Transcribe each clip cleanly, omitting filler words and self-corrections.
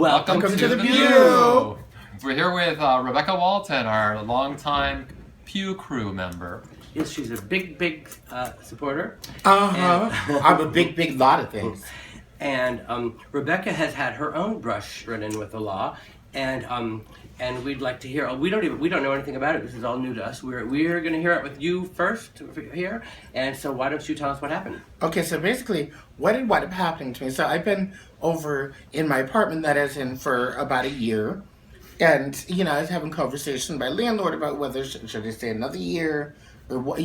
Welcome to the Peeew! We're here with Rebecca Walton, our longtime Peeew crew member. Yes, she's a big supporter. I'm a big lot of things. And Rebecca has had her own brush run-in with the law, and we'd like to hear. We don't know anything about it. This is all new to us. We're going to hear it with you first here. And so why don't you tell us what happened? Okay, so basically, what ended up happening to me? So I've been over in my apartment that I was in for about a year, and I was having conversation with my landlord about whether should I stay another year or what,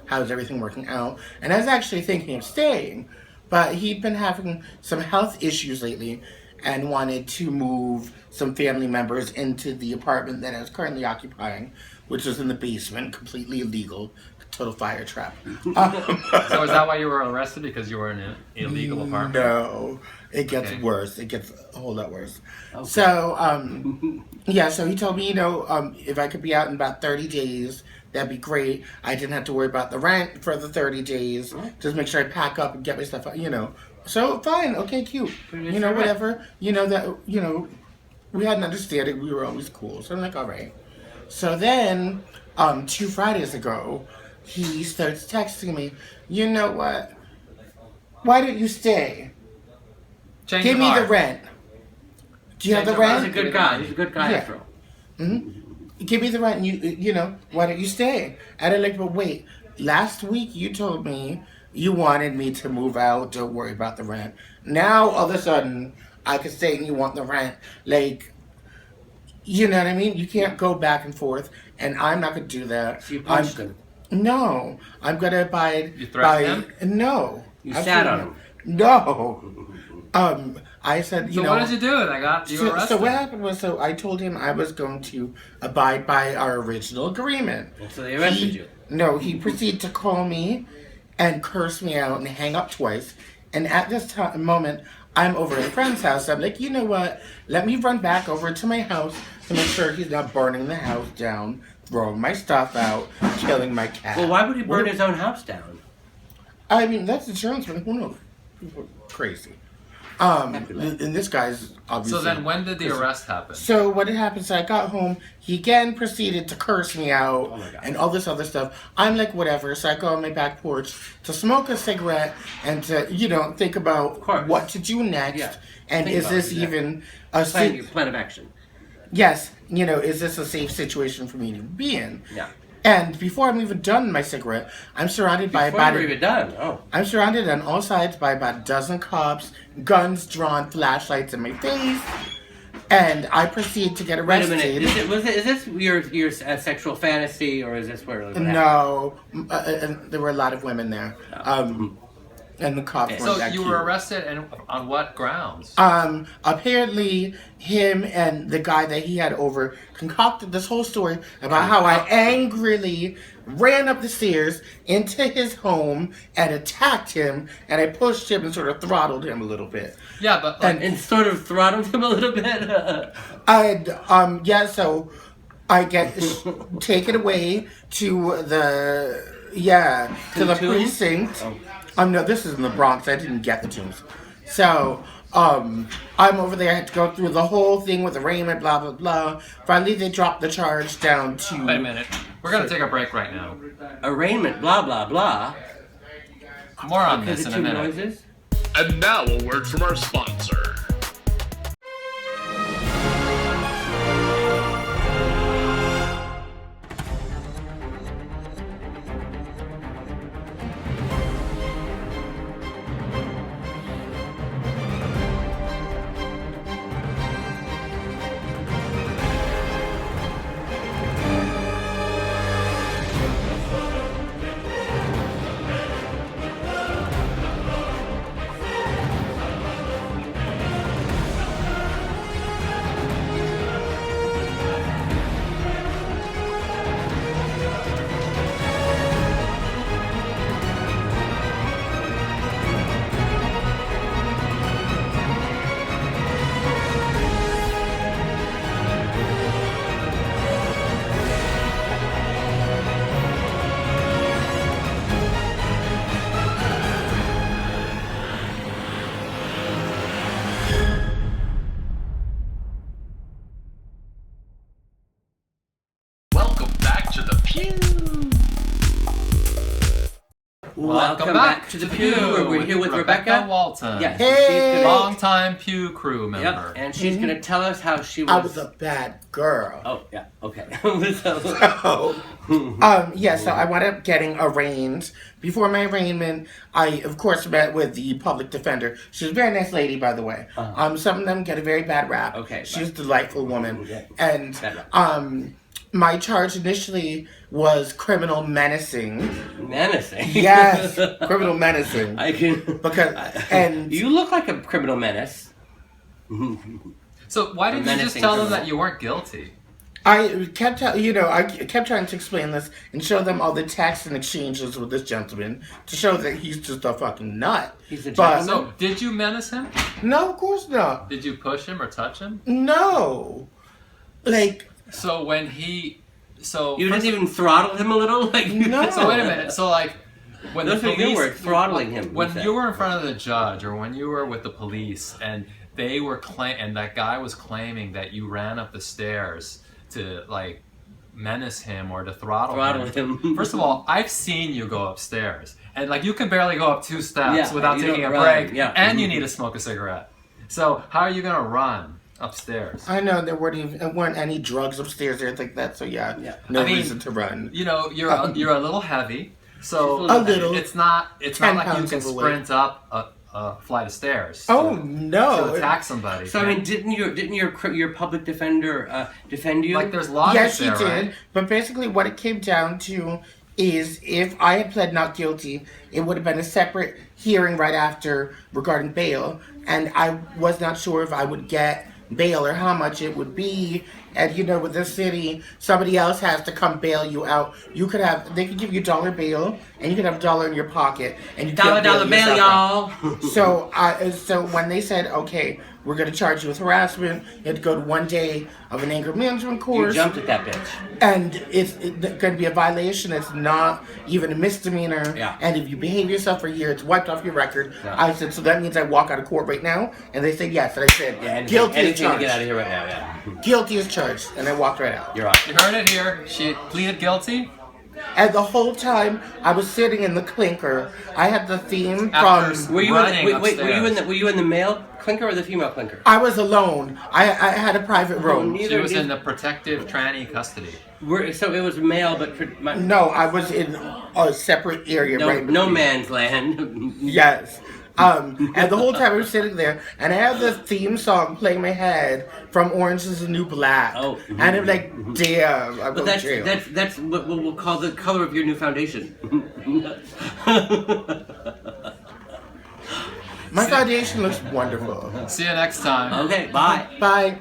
how's everything working out. And I was actually thinking of staying, but he'd been having some health issues lately and wanted to move some family members into the apartment that I was currently occupying, which was in the basement, completely illegal, total fire trap. So is that why you were arrested? Because you were in an illegal apartment? No, it gets worse. It gets a whole lot worse. Okay. So, so he told me, if I could be out in about 30 days, that'd be great. I didn't have to worry about the rent for the 30 days. Just make sure I pack up and get my stuff out, So, fine, okay, cute. Whatever. We had an understanding. We were always cool. So I'm like, all right. So then, 2 Fridays ago, he starts texting me, you know what? Why don't you stay? Give me the rent. Do you have the rent? He's a good guy. He's a good guy, after all. Mm-hmm. Give me the rent and why don't you stay? And I'm like, but wait, last week you told me you wanted me to move out, don't worry about the rent. Now, all of a sudden, I can stay and you want the rent. Like, you know what I mean? You can't go back and forth, and I'm not going to do that. So you punched him? No. I'm going to abide You threatened him? No. You sat on him? No. I said, So what did you do? I got you arrested. So what happened was, I told him I was going to abide by our original agreement. So they arrested you? No, he proceeded to call me and curse me out and hang up twice. And at this moment, I'm over at a friend's house. I'm like, you know what? Let me run back over to my house to make sure he's not burning the house down, throwing my stuff out, killing my cat. Well, why would he burn his own house down? I mean, that's insurance, but who knows? People are crazy. And this guy's obviously... So then when did the arrest happen? So what had happened, so I got home, he again proceeded to curse me out and all this other stuff. I'm like, whatever, so I go on my back porch to smoke a cigarette and to, think about what to do next. Yeah. And is this even a plan of action? Yes, is this a safe situation for me to be in? Yeah. And before I'm even done my cigarette, I'm surrounded by Before you're even done? Oh. I'm surrounded on all sides by about a dozen cops, guns drawn, flashlights in my face, and I proceed to get arrested. Wait a minute. Is this your sexual fantasy, or is this where? No, there were a lot of women there. And the cops weren't So that you cute. were arrested, and on what grounds? Apparently him and the guy that he had over concocted this whole story about how I angrily ran up the stairs into his home and attacked him, and I pushed him and sort of throttled him a little bit. Yeah, but and sort of throttled him a little bit. So I get taken away to the precinct. No, this is in the Bronx. I didn't get the Tombs. So, I'm over there. I had to go through the whole thing with arraignment, blah, blah, blah. Finally, they dropped the charge down to... Wait a minute. We're going to take a break right now. Arraignment, blah, blah, blah. More on this in a minute. Noises? And now a word from our sponsor. Welcome back to the Peew, where we're here with Rebecca Walton. Yes. Hey! Longtime Pew crew member. Yep, and she's going to tell us how she was... I was a bad girl. Oh, yeah, okay. So I wound up getting arraigned. Before my arraignment, I, of course, met with the public defender. She's a very nice lady, by the way. Some of them get a very bad rap. Okay, She's a delightful woman. Okay. And, my charge initially was criminal menacing. Menacing? Yes, criminal menacing. I can... And you look like a criminal menace. So why didn't you just tell them that you weren't guilty? I kept trying to explain this and show them all the texts and exchanges with this gentleman to show that he's just a fucking nut. He's a But gentleman? So, did you menace him? no, of course not. Did you push him or touch him? No, like So when he... So You didn't even throttle him a little? Like, No. So wait a minute. So like... When Those the are your police... words, throttling him. When said. you were in front of the judge or when you were with the police and they were and that guy was claiming that you ran up the stairs to like menace him or to throttle him. First of all, I've seen you go upstairs and like you can barely go up 2 steps without you taking a don't run. break Yeah. you need to smoke a cigarette. So how are you gonna run upstairs? I know there weren't any drugs upstairs or anything like that. So no reason to run. You know, you're a little heavy. So A little. it's not 10 like you pounds can overweight. sprint up a flight of stairs. Oh to no! attack somebody. So I mean, didn't your public defender defend you? Like there's logic Yes, he there, did. right? But basically, what it came down to is if I had pled not guilty, it would have been a separate hearing right after regarding bail, and I was not sure if I would get bail or how much it would be. And with this city, somebody else has to come bail you out. They could give you $1 bail, and you could have $1 in your pocket, and you dollar can't bail, yourself out. y'all. So when they said, okay, we're going to charge you with harassment, you have to go to 1 day of an anger management You course. jumped at that bitch. And it's going to be a violation. It's not even a misdemeanor. Yeah. And if you behave yourself for a year, it's wiped off your record. Yeah. I said, so that means I walk out of court right now? And they said yes. And I said, guilty as Anything to charged. get out of here right now, yeah. Guilty as charged. And I walked right out. You're on. You heard it here. She pleaded guilty. And the whole time I was sitting in the clinker, I had the theme After from... Were you running were upstairs. you in the male clinker or the female clinker? I was alone. I had a private room. She was in the protective tranny custody. So it was male, but No, I was in a separate area right no between. man's land. Yes. And the whole time I was sitting there, and I had the theme song playing in my head from Orange is the New Black. Oh. And I'm like, damn, I'm But going to jail. that's what we'll call the color of your new foundation. My foundation looks wonderful. See you next time. Okay, bye. Bye.